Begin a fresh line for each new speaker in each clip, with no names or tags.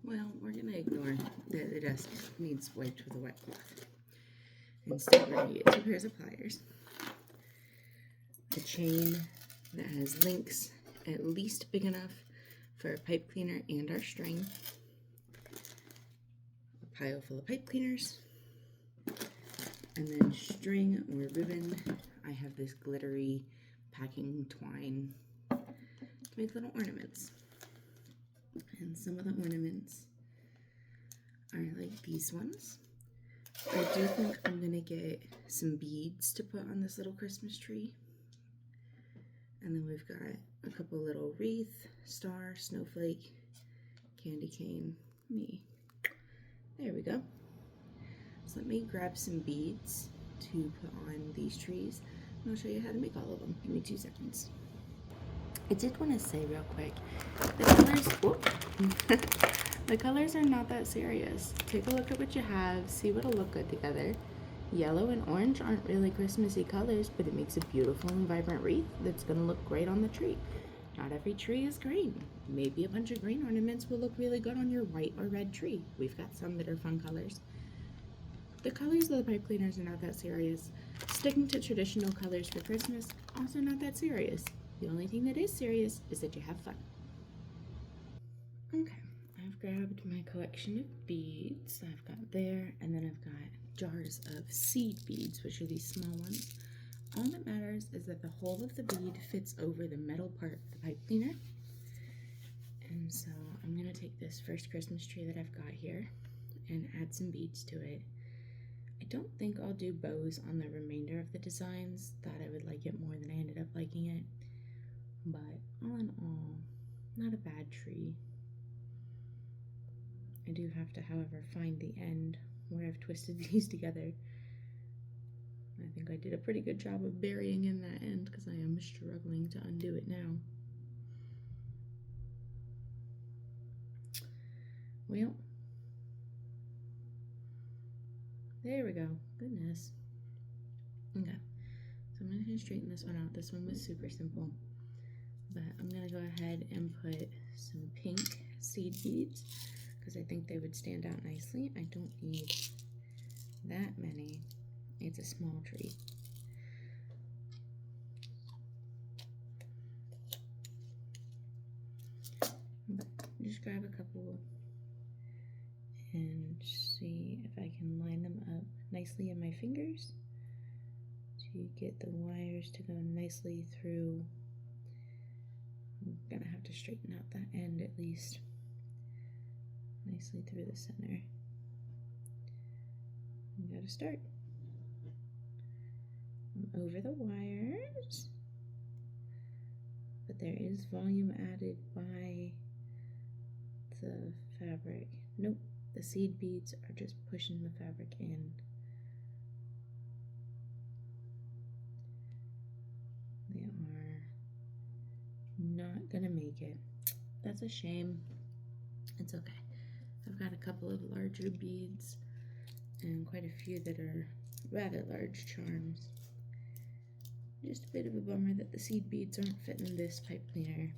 Well, we're going to ignore that the desk needs wiped with a wet cloth. Instead, we're going to get 2 pairs of pliers, a chain that has links at least big enough for a pipe cleaner and our string, a pile full of pipe cleaners, and then string or ribbon. I have this glittery packing twine to make little ornaments. And some of the ornaments are like these ones. I do think I'm gonna get some beads to put on this little Christmas tree. And then we've got a couple little wreath, star, snowflake, candy cane, me. There we go. So let me grab some beads to put on these trees, and I'll show you how to make all of them. Give me 2 seconds. I did want to say real quick, the colors, the colors are not that serious. Take a look at what you have, see what'll look good together. Yellow and orange aren't really Christmassy colors, but it makes a beautiful and vibrant wreath that's going to look great on the tree. Not every tree is green. Maybe a bunch of green ornaments will look really good on your white or red tree. We've got some that are fun colors. The colors of the pipe cleaners are not that serious. Sticking to traditional colors for Christmas, also not that serious. The only thing that is serious is that you have fun. Okay, I've grabbed my collection of beads. I've got there, and then I've got jars of seed beads, which are these small ones. All that matters is that the whole of the bead fits over the metal part of the pipe cleaner. And so I'm gonna take this first Christmas tree that I've got here and add some beads to it. I don't think I'll do bows on the remainder of the designs. Thought I would like it more than I ended up liking it. But all in all, not a bad tree. I do have to, however, find the end where I've twisted these together. I think I did a pretty good job of burying in that end because I am struggling to undo it now. Well, there we go. Goodness. Okay, so I'm going to straighten this one out. This one was super simple. But I'm going to go ahead and put some pink seed beads because I think they would stand out nicely. I don't need that many. It's a small tree. But just grab a couple and see if I can line them up nicely in my fingers to get the wires to go nicely through. I'm gonna have to straighten out that end at least nicely through the center. You gotta start. I'm over the wires, but there is volume added by the fabric. Nope, the seed beads are just pushing the fabric in. They are not gonna make it. That's a shame. It's okay. I've got a couple of larger beads and quite a few that are rather large charms. Just a bit of a bummer that the seed beads aren't fitting this pipe cleaner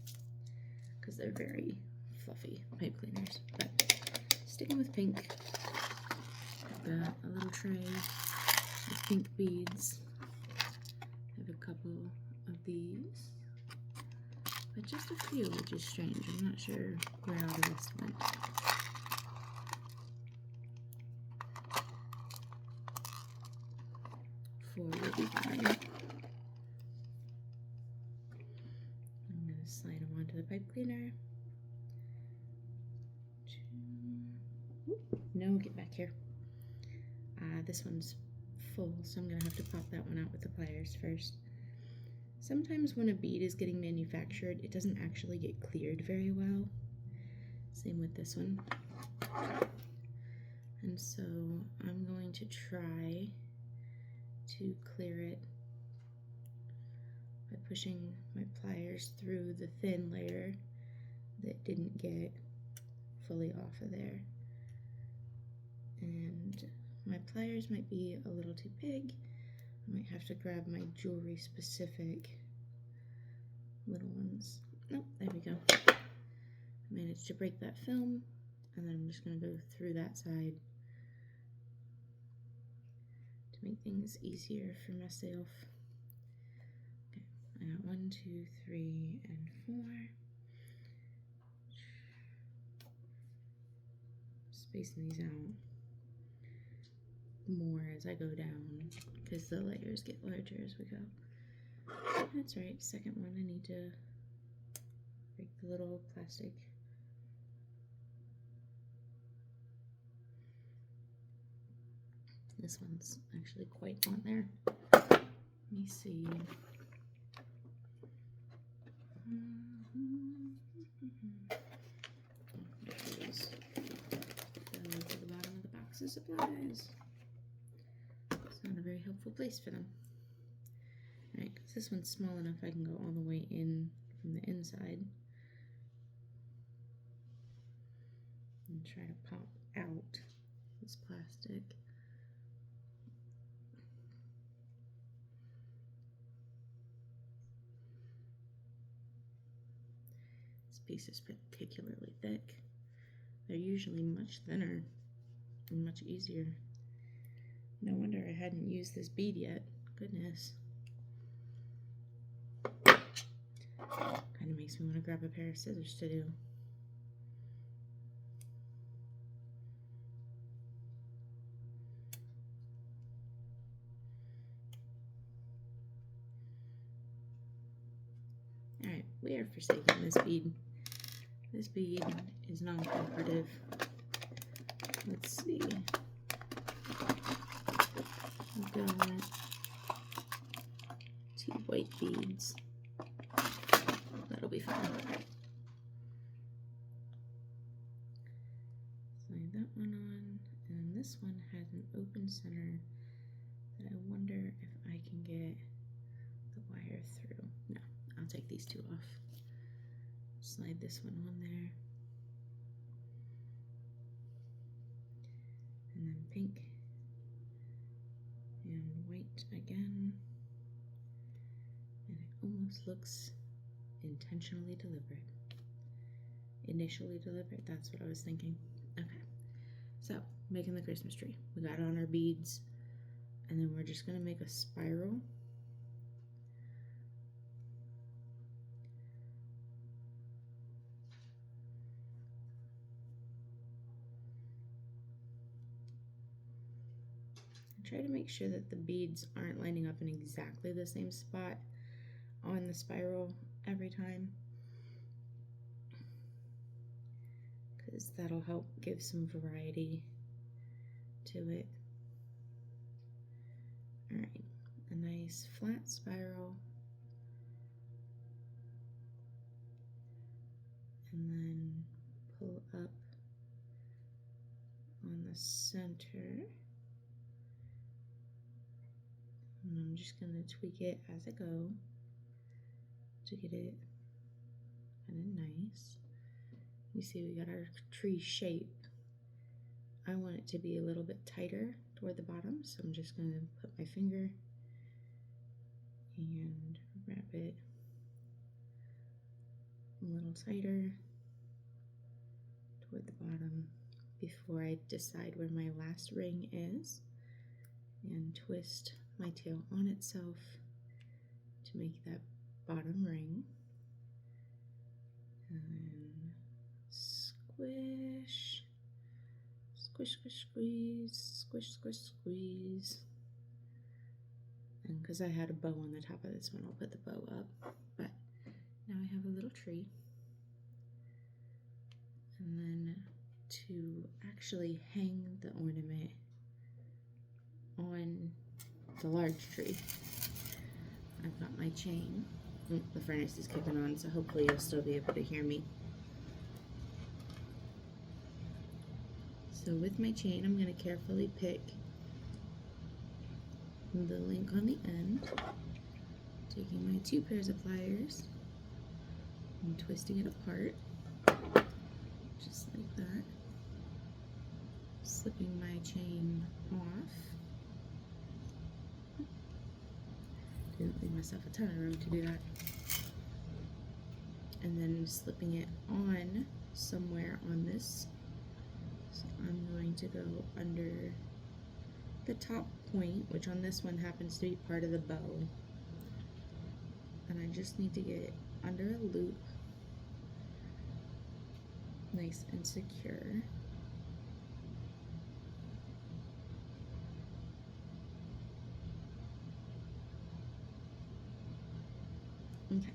because they're very fluffy pipe cleaners. But sticking with pink, I've got a little tray of pink beads. I have a couple of these, but just a few, which is strange. I'm not sure where all the rest went. For the wire, I'm going to slide them onto the pipe cleaner. No, get back here. This one's full, so I'm going to have to pop that one out with the pliers first. Sometimes when a bead is getting manufactured, it doesn't actually get cleared very well. Same with this one. And so I'm going to try to clear it by pushing my pliers through the thin layer that didn't get fully off of there. And my pliers might be a little too big. I might have to grab my jewelry specific little ones. Nope, there we go. I managed to break that film. and then I'm just going to go through that side to make things easier for myself. Okay, I got 1, 2, 3, and 4. Spacing these out more as I go down because the layers get larger as we go. That's right, second one I need to break the little plastic. This one's actually quite on there. Let me see. There it is. Go to the bottom of the box of supplies. It's not a very helpful place for them. Alright, because this one's small enough I can go all the way in from the inside and try to pop out this plastic. This piece is particularly thick. They're usually much thinner and much easier. No wonder I hadn't used this bead yet. Goodness. Kind of makes me want to grab a pair of scissors to do. Alright, we are forsaking this bead. This bead is non-cooperative. Let's see. I've got 2 white beads. That'll be fun. Slide that one on, and this one has an open center that I wonder if I can get the wire through. No, I'll take these 2 off. Slide this one on there. And then pink and white again. And it almost looks intentionally deliberate. Initially deliberate, that's what I was thinking. Okay, so making the Christmas tree. We got on our beads, and then we're just gonna make a spiral. Try to make sure that the beads aren't lining up in exactly the same spot on the spiral every time, because that'll help give some variety to it. Alright, a nice flat spiral, and then pull up on the center. And I'm just going to tweak it as I go to get it kind of nice. You see we got our tree shape. I want it to be a little bit tighter toward the bottom, so I'm just going to put my finger and wrap it a little tighter toward the bottom before I decide where my last ring is, and twist my tail on itself to make that bottom ring, and squish, squish, squish, squeeze, squish, squish, squeeze. And because I had a bow on the top of this one, I'll put the bow up, but now I have a little tree. And then to actually hang the ornament on the large tree, I've got my chain. The furnace is kicking on, so hopefully you'll still be able to hear me. So with my chain, I'm going to carefully pick the link on the end, taking my 2 pairs of pliers and twisting it apart, just like that, slipping my chain off. Didn't leave myself a ton of room to do that. And then slipping it on somewhere on this So I'm going to go under the top point, which on this one happens to be part of the bow. And I just need to get under a loop, nice and secure. Okay.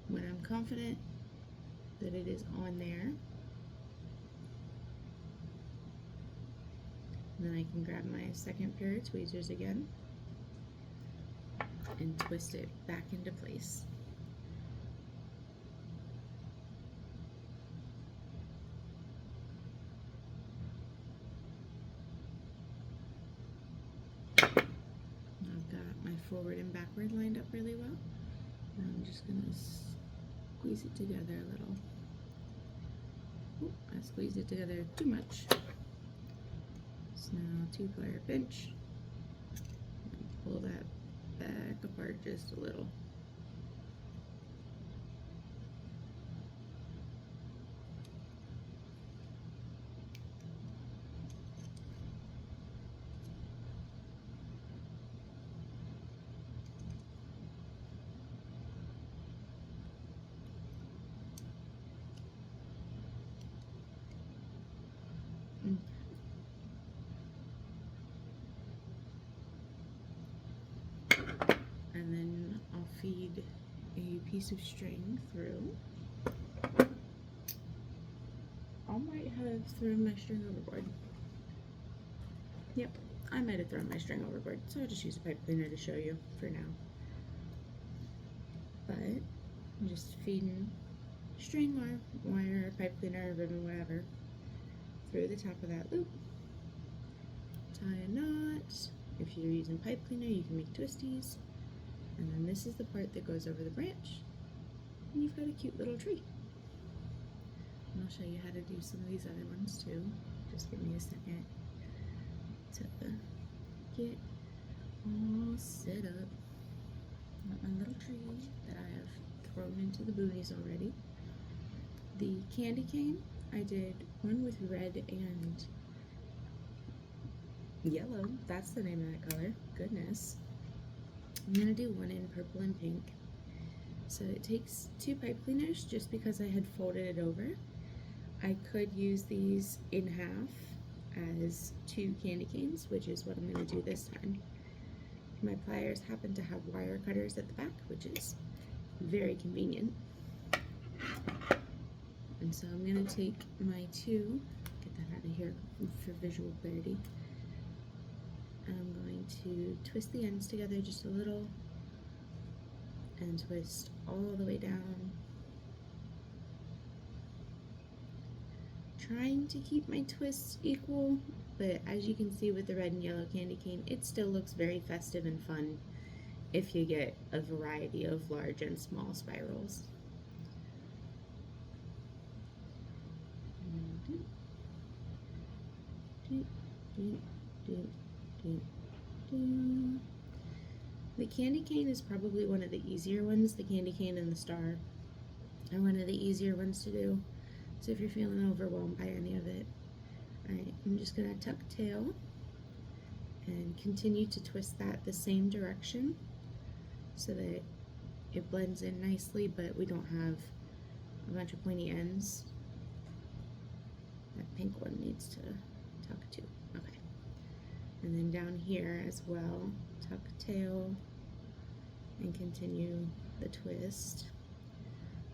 When I'm confident that it is on there, then I can grab my second pair of tweezers again and twist it back into place. I've got my forward and backward lined up really well. And I'm just going to squeeze it together a little. Oop, I squeezed it together too much. So now 2-player pinch. And pull that back apart just a little. And then I'll feed a piece of string through. I might have thrown my string overboard. Yep, I might have thrown my string overboard, so I'll just use a pipe cleaner to show you for now. But I'm just feeding string or wire, pipe cleaner, ribbon, whatever, through the top of that loop. Tie a knot. If you're using pipe cleaner, you can make twisties. And then this is the part that goes over the branch. And you've got a cute little tree. And I'll show you how to do some of these other ones too. Just give me a second to get all set up. Got my little tree that I have thrown into the boonies already. The candy cane, I did one with red and yellow. That's the name of that color. Goodness. I'm going to do one in purple and pink. So it takes 2 pipe cleaners just because I had folded it over. I could use these in half as 2 candy canes, which is what I'm going to do this time. My pliers happen to have wire cutters at the back, which is very convenient. And so I'm going to take my 2, get that out of here for visual clarity. I'm going to twist the ends together just a little and twist all the way down. Trying to keep my twists equal, but as you can see with the red and yellow candy cane, it still looks very festive and fun if you get a variety of large and small spirals. The candy cane is probably one of the easier ones. The candy cane and the star are one of the easier ones to do. So if you're feeling overwhelmed by any of it, alright, I'm just going to tuck tail and continue to twist that the same direction so that it blends in nicely, but we don't have a bunch of pointy ends. That pink one needs to tuck too. Okay. And then down here as well, tuck tail and continue the twist,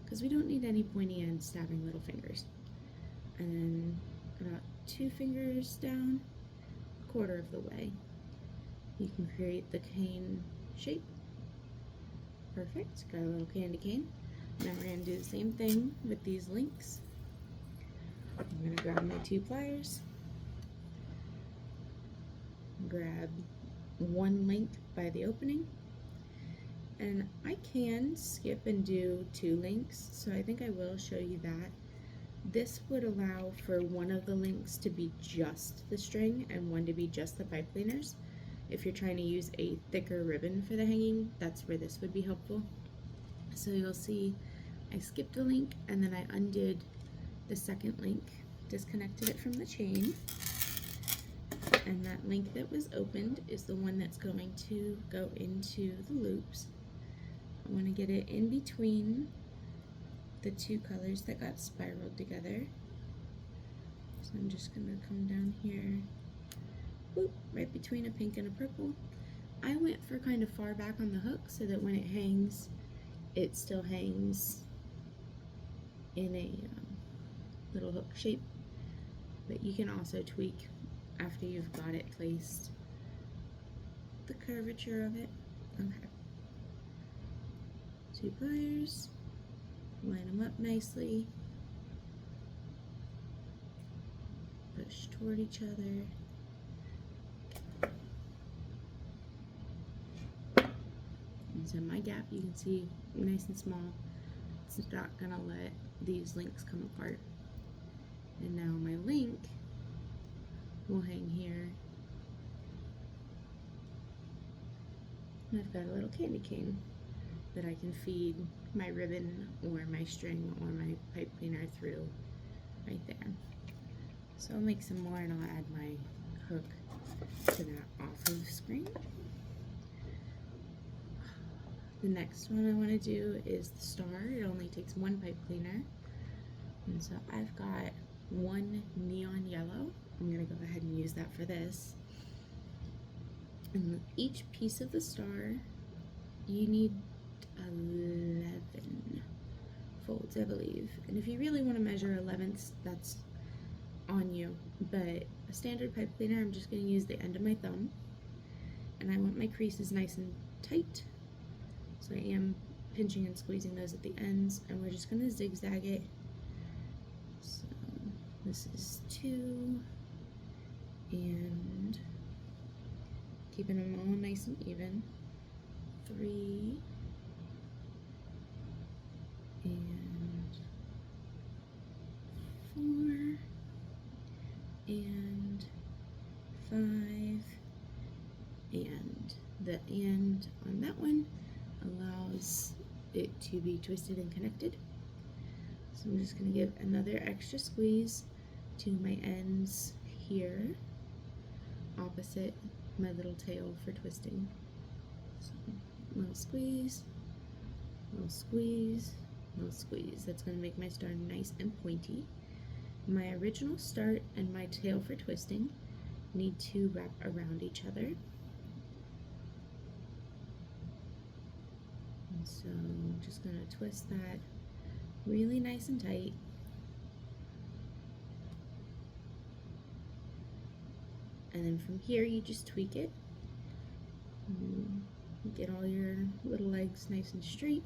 because we don't need any pointy ends stabbing little fingers. And then about 2 fingers down, 1/4 of the way, you can create the cane shape. Perfect. Got a little candy cane. Now we're going to do the same thing with these links. I'm going to grab my 2 pliers, grab 1 link by the opening, and I can skip and do 2 links, so I think I will show you that. This would allow for one of the links to be just the string and one to be just the pipe cleaners. If you're trying to use a thicker ribbon for the hanging, that's where this would be helpful. So you'll see I skipped a link and then I undid the second link disconnected it from the chain, and that link that was opened is the one that's going to go into the loops. I want to get it in between the two colors that got spiraled together. So I'm just going to come down here, whoop, right between a pink and a purple. I went for kind of far back on the hook so that when it hangs, it still hangs in a little hook shape, but you can also tweak after you've got it placed the curvature of it. Okay. 2 pliers, line them up nicely, push toward each other. And so my gap, you can see, nice and small. It's not gonna let these links come apart. And now my link will hang here. And I've got a little candy cane that I can feed my ribbon or my string or my pipe cleaner through right there. So I'll make some more and I'll add my hook to that off of screen. The next one I want to do is the star. It only takes 1 pipe cleaner. And so I've got 1 neon yellow. I'm going to go ahead and use that for this. And each piece of the star, you need 11 folds, I believe. And if you really want to measure 11ths, that's on you. But a standard pipe cleaner, I'm just going to use the end of my thumb. And I want my creases nice and tight. So I am pinching and squeezing those at the ends, and we're just going to zigzag it. So this is 2, and keeping them all nice and even. 3, and 4, and 5, and the and on that one allows it to be twisted and connected. So I'm just going to give another extra squeeze to my ends here, opposite my little tail for twisting. So, little squeeze, little squeeze, little squeeze. That's going to make my star nice and pointy. My original start and my tail for twisting need to wrap around each other. And so I'm just going to twist that really nice and tight. And then from here you just tweak it. Get all your little legs nice and straight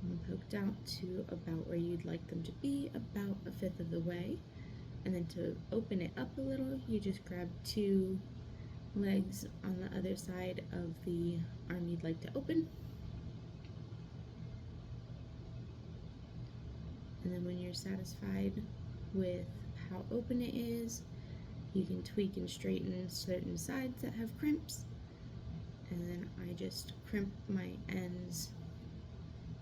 and poked out to about where you'd like them to be, about 1/5 of the way. And then to open it up a little, you just grab 2 legs on the other side of the arm you'd like to open. And then when you're satisfied with how open it is, you can tweak and straighten certain sides that have crimps. And then I just crimp my ends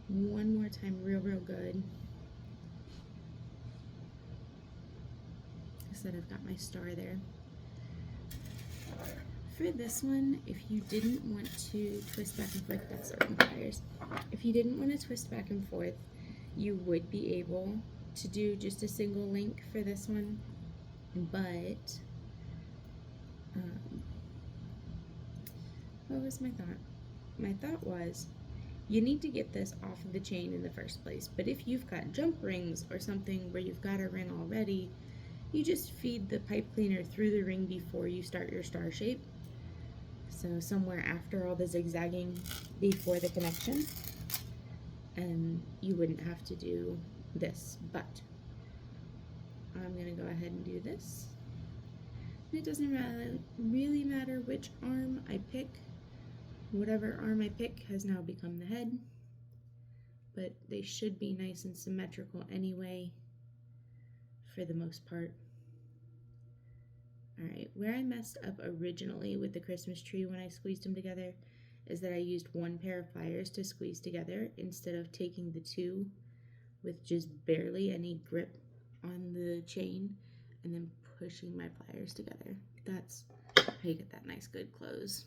one more time real good. So that I've got my star there. For this one, if you didn't want to twist back and forth, that's certain pliers. If you didn't want to twist back and forth, you would be able to do just a single link for this one, but what was my thought? My thought was, you need to get this off of the chain in the first place, but if you've got jump rings or something where you've got a ring already, you just feed the pipe cleaner through the ring before you start your star shape. So somewhere after all the zigzagging before the connection, and you wouldn't have to do this, but I'm going to go ahead and do this. And it doesn't really matter which arm I pick. Whatever arm I pick has now become the head, but they should be nice and symmetrical anyway for the most part. Alright, where I messed up originally with the Christmas tree when I squeezed them together is that I used 1 pair of pliers to squeeze together instead of taking the 2 with just barely any grip on the chain and then pushing my pliers together. That's how you get that nice good close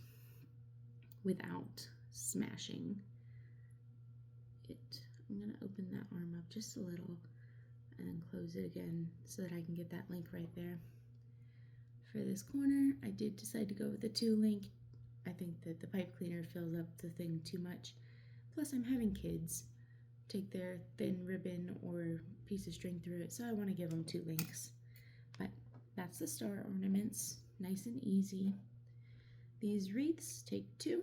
without smashing it. I'm gonna open that arm up just a little and then close it again so that I can get that link right there. For this corner, I did decide to go with the 2 link. I think that the pipe cleaner fills up the thing too much. Plus I'm having kids take their thin ribbon or piece of string through it, so I want to give them 2 links. But that's the star ornaments, nice and easy. These wreaths take 2.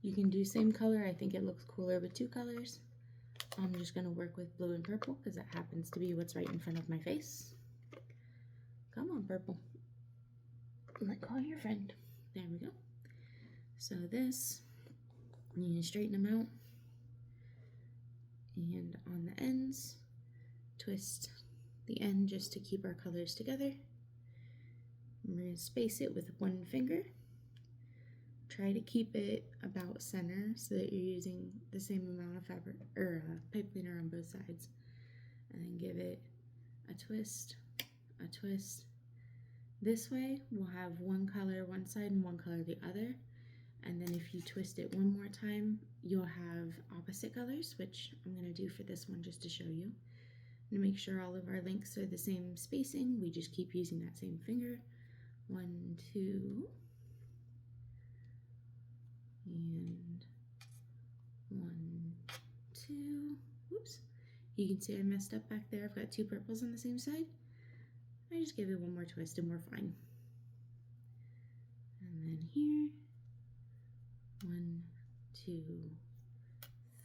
You can do same color, I think it looks cooler with 2 colors. I'm just going to work with blue and purple because that happens to be what's right in front of my face. Come on, purple. Call your friend. There we go. So this, you need to straighten them out. And on the ends, twist the end just to keep our colors together. We're going to space it with 1 finger. Try to keep it about center so that you're using the same amount of fabric or pipe cleaner on both sides. And then give it a twist, a twist. This way we'll have 1 color one side and 1 color the other. And then if you twist it 1 more time, you'll have opposite colors, which I'm going to do for this one just to show you. And to make sure all of our links are the same spacing, we just keep using that same finger. 1, 2, and 1, 2. Whoops. You can see I messed up back there. I've got 2 purples on the same side. I just give it 1 more twist and we're fine. And then here, 1, 2,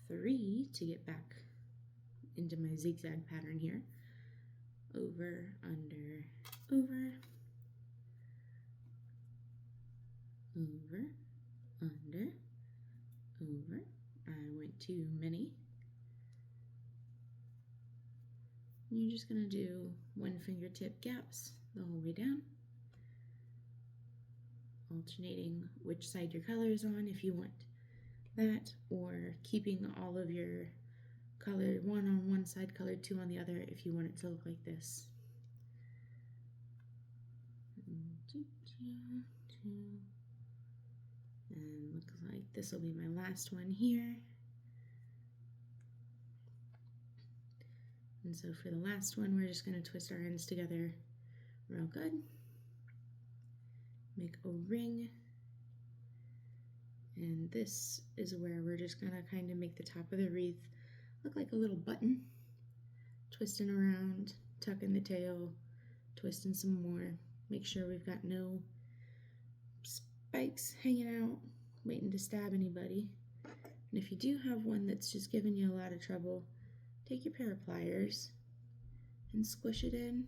3 to get back into my zigzag pattern here. Over, under, over, over, under, over. I went too many. You're just going to do 1 fingertip gaps the whole way down, alternating which side your color is on if you want that, or keeping all of your colored 1 on one side, colored 2 on the other if you want it to look like this. And looks like this will be my last one here. And so for the last one, we're just going to twist our ends together real good. Make a ring. And this is where we're just going to kind of make the top of the wreath look like a little button. Twisting around, tucking the tail, twisting some more. Make sure we've got no spikes hanging out, waiting to stab anybody. And if you do have one that's just giving you a lot of trouble, take your pair of pliers and squish it in.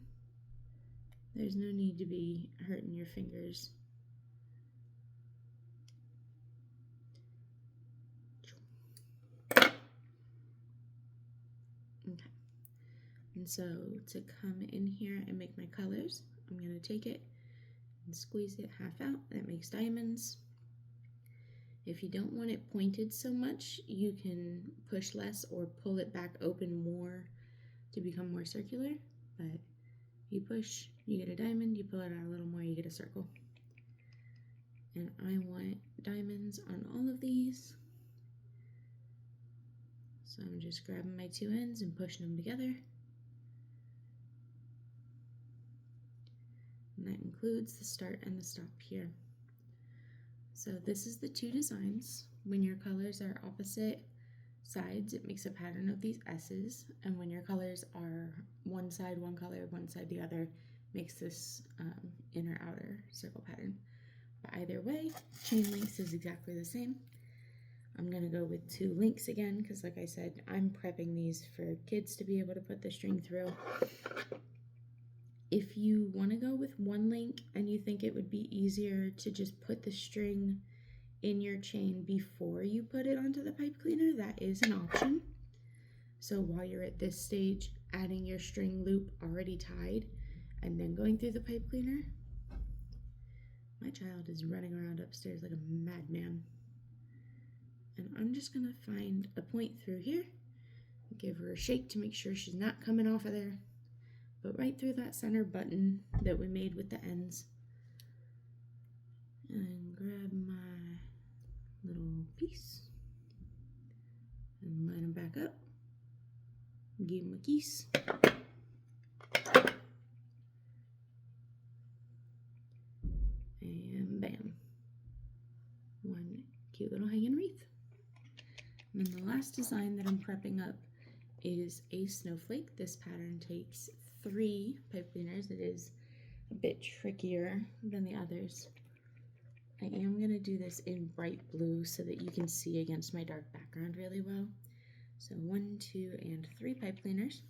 There's no need to be hurting your fingers. Okay. And so to come in here and make my colors, I'm going to take it and squeeze it half out. That makes diamonds. If you don't want it pointed so much, you can push less or pull it back open more to become more circular. But you push, you get a diamond, you pull it out a little more, you get a circle. And I want diamonds on all of these. So I'm just grabbing my 2 ends and pushing them together. And that includes the start and the stop here. So this is the 2 designs. When your colors are opposite sides, it makes a pattern of these S's, and when your colors are one side one color, one side the other, makes this inner outer circle pattern. But either way, chain links is exactly the same. I'm going to go with 2 links again because, like I said, I'm prepping these for kids to be able to put the string through. If you want to go with 1 link and you think it would be easier to just put the string in your chain before you put it onto the pipe cleaner, that is an option. So while you're at this stage, adding your string loop already tied and then going through the pipe cleaner. My child is running around upstairs like a madman. And I'm just going to find a point through here, give her a shake to make sure she's not coming off of there. but right through that center button that we made with the ends. And grab my little piece and line them back up. Give them a kiss. And bam. One cute little hanging wreath. And then the last design that I'm prepping up is a snowflake. This pattern takes 3 pipe cleaners. It is a bit trickier than the others. I am going to do this in bright blue so that you can see against my dark background really well. So 1, 2, and 3 pipe cleaners.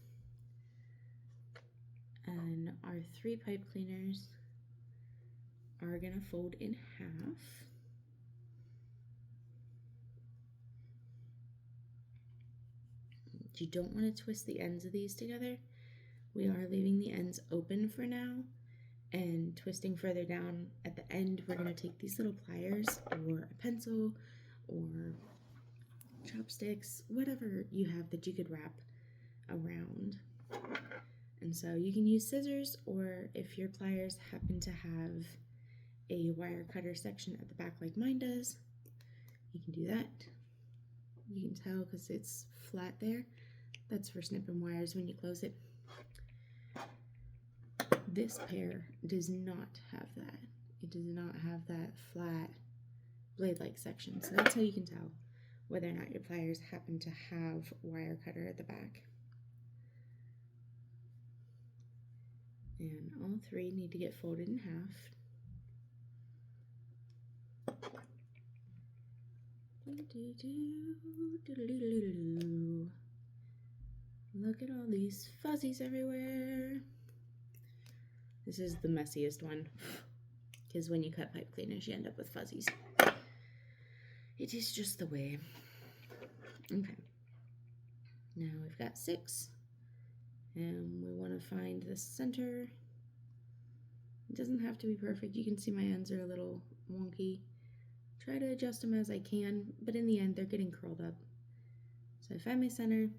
And our 3 pipe cleaners are going to fold in half. You don't want to twist the ends of these together. We are leaving the ends open for now and twisting further down. At the end, we're going to take these little pliers or a pencil or chopsticks, whatever you have that you could wrap around. And so you can use scissors, or if your pliers happen to have a wire cutter section at the back like mine does, you can do that. You can tell because it's flat there. That's for snipping wires when you close it. This pair does not have that. It does not have that flat blade-like section. So that's how you can tell whether or not your pliers happen to have wire cutter at the back. And all 3 need to get folded in half. Look at all these fuzzies everywhere. This is the messiest one, because when you cut pipe cleaners, you end up with fuzzies. It is just the way. Okay. Now we've got 6, and we want to find the center. It doesn't have to be perfect. You can see my ends are a little wonky. Try to adjust them as I can, but in the end, they're getting curled up. So I find my center,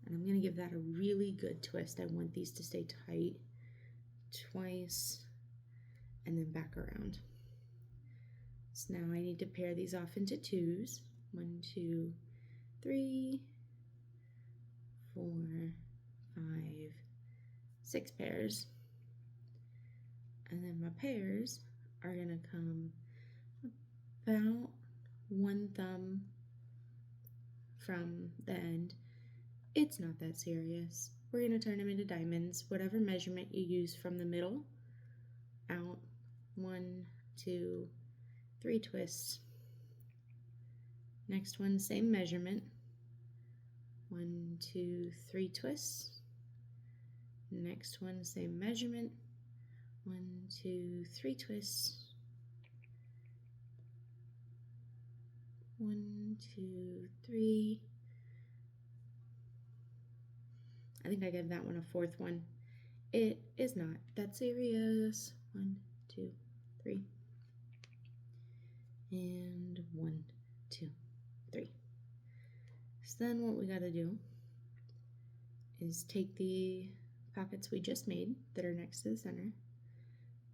and I'm going to give that a really good twist. I want these to stay tight twice, and then back around. So now I need to pair these off into 2s. 1, 2, 3, 4, 5, 6 pairs. And then my pairs are going to come about 1 thumb from the end. It's not that serious. We're going to turn them into diamonds, whatever measurement you use from the middle out. 1, 2, 3 twists. Next one, same measurement. 1, 2, 3 twists. Next one, same measurement. 1, 2, 3 twists. 1, 2, 3. I think I gave that one a 4th one. It is not that serious. 1, 2, 3. And 1, 2, 3. So then what we gotta do is take the pockets we just made that are next to the center.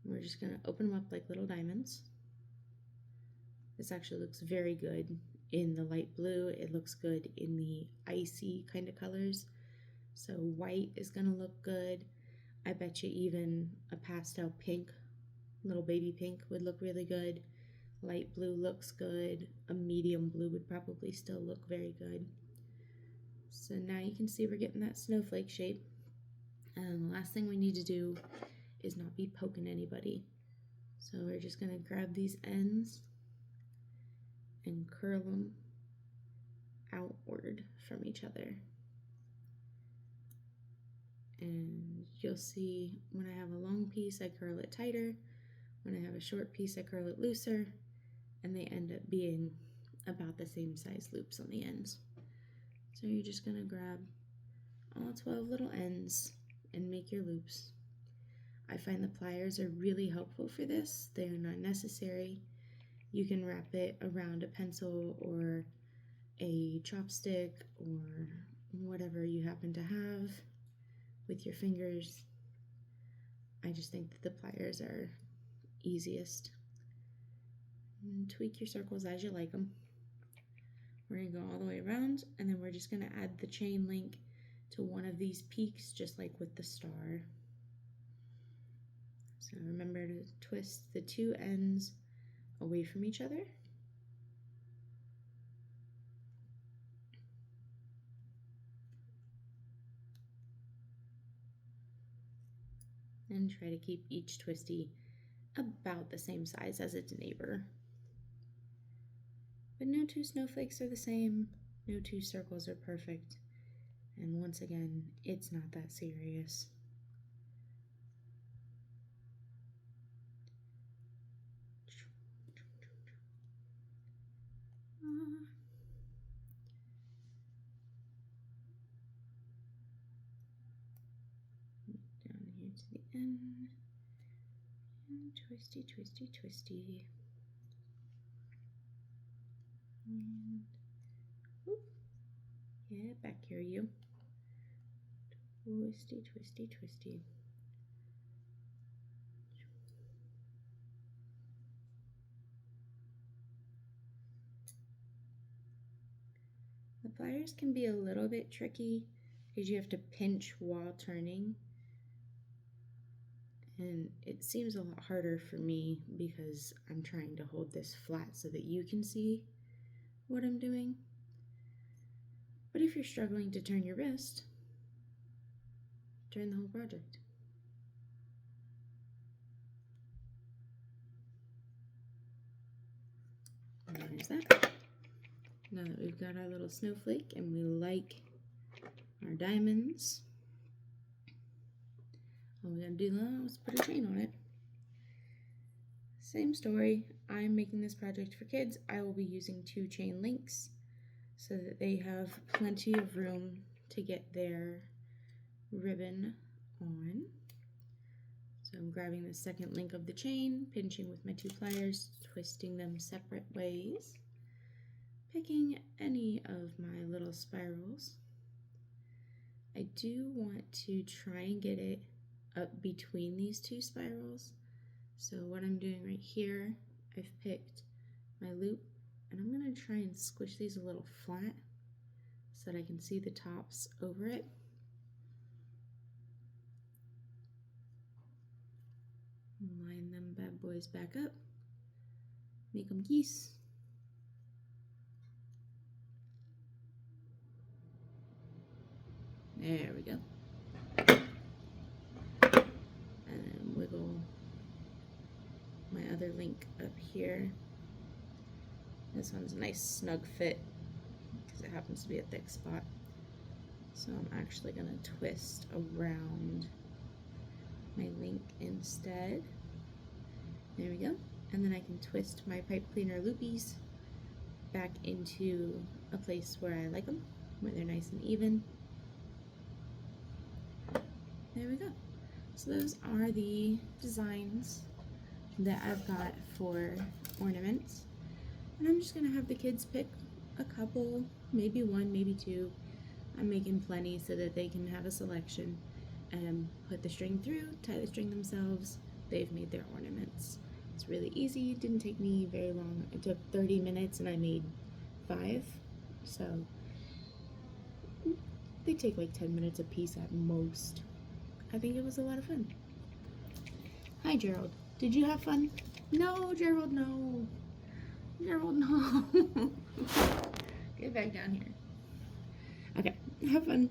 We're just gonna open them up like little diamonds. This actually looks very good in the light blue. It looks good in the icy kind of colors. So white is gonna look good. I bet you even a pastel pink, little baby pink would look really good. Light blue looks good. A medium blue would probably still look very good. So now you can see we're getting that snowflake shape. And the last thing we need to do is not be poking anybody. So we're just gonna grab these ends and curl them outward from each other. And you'll see when I have a long piece, I curl it tighter. When I have a short piece, I curl it looser. And they end up being about the same size loops on the ends. So you're just gonna grab all 12 little ends and make your loops. I find the pliers are really helpful for this. They are not necessary. You can wrap it around a pencil or a chopstick or whatever you happen to have with your fingers. I just think that the pliers are easiest. And tweak your circles as you like them. We're going to go all the way around, and then we're just going to add the chain link to one of these peaks, just like with the star. So remember to twist the two ends away from each other. And try to keep each twisty about the same size as its neighbor. But no two snowflakes are the same, no two circles are perfect. And once again, it's not that serious. Down here to the end. And twisty, twisty, twisty. And whoop. Yeah, back here you. Twisty, twisty, twisty. The pliers can be a little bit tricky because you have to pinch while turning. And it seems a lot harder for me because I'm trying to hold this flat so that you can see what I'm doing. But if you're struggling to turn your wrist, turn the whole project. And there's that. Now that we've got our little snowflake and we like our diamonds, all we gotta do now is put a chain on it. Same story. I'm making this project for kids. I will be using 2 chain links so that they have plenty of room to get their ribbon on. So I'm grabbing the second link of the chain, pinching with my 2 pliers, twisting them separate ways, picking any of my little spirals. I do want to try and get it up between these 2 spirals. So what I'm doing right here, I've picked my loop, and I'm going to try and squish these a little flat so that I can see the tops over it. Line them bad boys back up, make them geese. There we go. And then wiggle my other link up here. This one's a nice snug fit because it happens to be a thick spot. So I'm actually going to twist around my link instead. There we go. And then I can twist my pipe cleaner loopies back into a place where I like them, where they're nice and even. There we go. So those are the designs that I've got for ornaments. And I'm just gonna have the kids pick a couple, maybe 1, maybe 2. I'm making plenty so that they can have a selection and put the string through, tie the string themselves. They've made their ornaments. It's really easy. It didn't take me very long. It took 30 minutes and I made 5. So they take like 10 minutes a piece at most. I think it was a lot of fun. Hi, Gerald. Did you have fun? No, Gerald, no. Gerald, no. Get back down here. Okay, have fun.